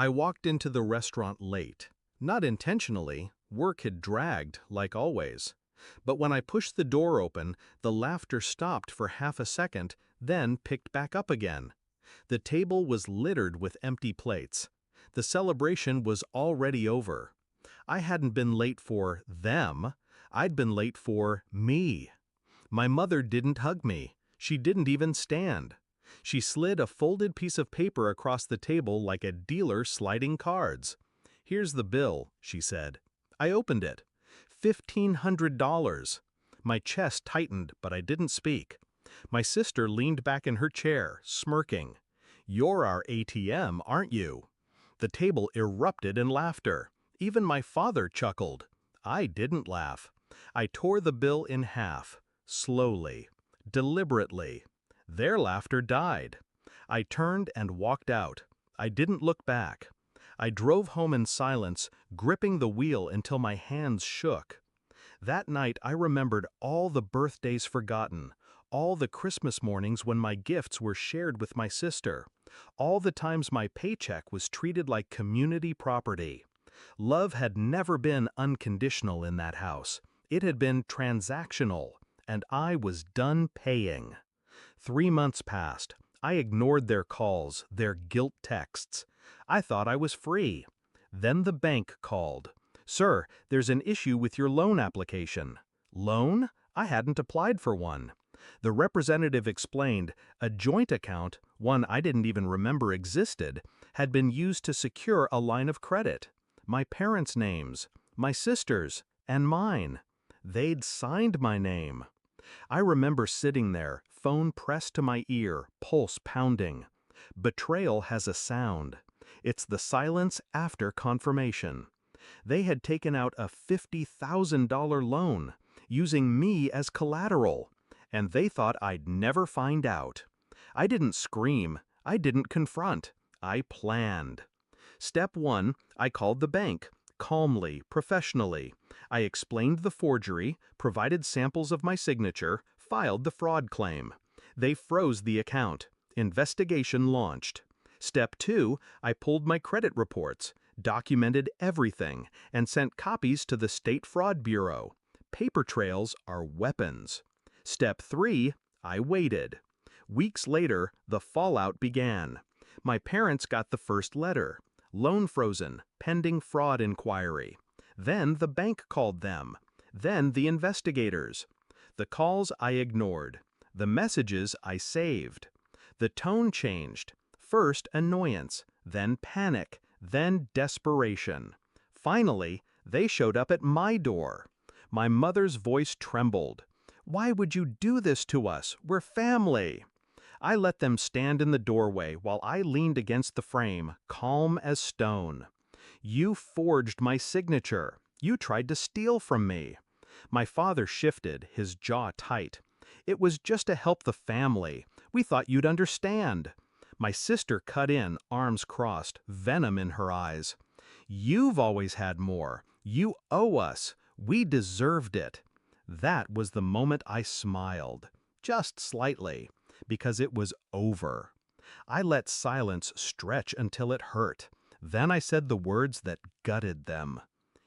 I walked into the restaurant late. Not intentionally, work had dragged, like always. But when I pushed the door open, the laughter stopped for half a second, then picked back up again. The table was littered with empty plates. The celebration was already over. I hadn't been late for them, I'd been late for me. My mother didn't hug me. She didn't even stand. She slid a folded piece of paper across the table like a dealer sliding cards. "Here's the bill," she said. I opened it. $1,500. My chest tightened, but I didn't speak. My sister leaned back in her chair, smirking. "You're our ATM, aren't you?" The table erupted in laughter. Even my father chuckled. I didn't laugh. I tore the bill in half, slowly, deliberately. Their laughter died. I turned and walked out. I didn't look back. I drove home in silence, gripping the wheel until my hands shook. That night I remembered all the birthdays forgotten, all the Christmas mornings when my gifts were shared with my sister, all the times my paycheck was treated like community property. Love had never been unconditional in that house. It had been transactional, and I was done paying. 3 months passed. I ignored their calls, their guilt texts. I thought I was free. Then the bank called. "Sir, there's an issue with your loan application." Loan? I hadn't applied for one. The representative explained a joint account, one I didn't even remember existed, had been used to secure a line of credit. My parents' names, my sister's, and mine. They'd signed my name. I remember sitting there, phone pressed to my ear, pulse pounding. Betrayal has a sound. It's the silence after confirmation. They had taken out a $50,000 loan, using me as collateral, and they thought I'd never find out. I didn't scream. I didn't confront. I planned. Step 1, I called the bank. Calmly, professionally. I explained the forgery, provided samples of my signature, filed the fraud claim. They froze the account. Investigation launched. Step 2, I pulled my credit reports, documented everything, and sent copies to the State Fraud Bureau. Paper trails are weapons. Step 3, I waited. Weeks later, the fallout began. My parents got the first letter. Loan frozen, pending fraud inquiry. Then the bank called them. Then the investigators. The calls I ignored. The messages I saved. The tone changed. First annoyance, then panic, then desperation. Finally, they showed up at my door. My mother's voice trembled. "Why would you do this to us? We're family." I let them stand in the doorway while I leaned against the frame, calm as stone. "You forged my signature. You tried to steal from me." My father shifted, his jaw tight. "It was just to help the family. We thought you'd understand." My sister cut in, arms crossed, venom in her eyes. "You've always had more. You owe us. We deserved it." That was the moment I smiled. Just slightly. Because it was over. I let silence stretch until it hurt. Then I said the words that gutted them.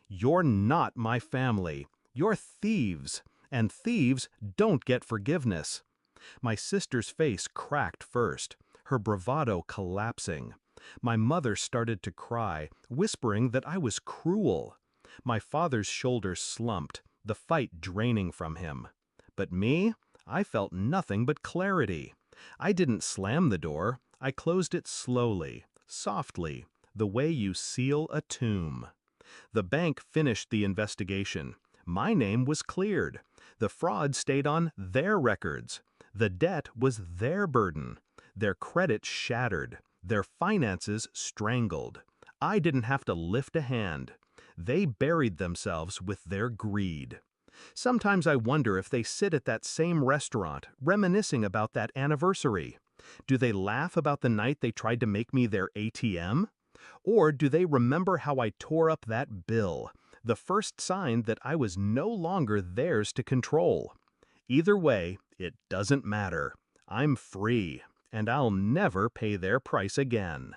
"You're not my family. You're thieves. And thieves don't get forgiveness." My sister's face cracked first, her bravado collapsing. My mother started to cry, whispering that I was cruel. My father's shoulders slumped, the fight draining from him. But me? I felt nothing but clarity. I didn't slam the door. I closed it slowly, softly, the way you seal a tomb. The bank finished the investigation. My name was cleared. The fraud stayed on their records. The debt was their burden. Their credit shattered. Their finances strangled. I didn't have to lift a hand. They buried themselves with their greed. Sometimes I wonder if they sit at that same restaurant, reminiscing about that anniversary. Do they laugh about the night they tried to make me their ATM? Or do they remember how I tore up that bill, the first sign that I was no longer theirs to control? Either way, it doesn't matter. I'm free, and I'll never pay their price again.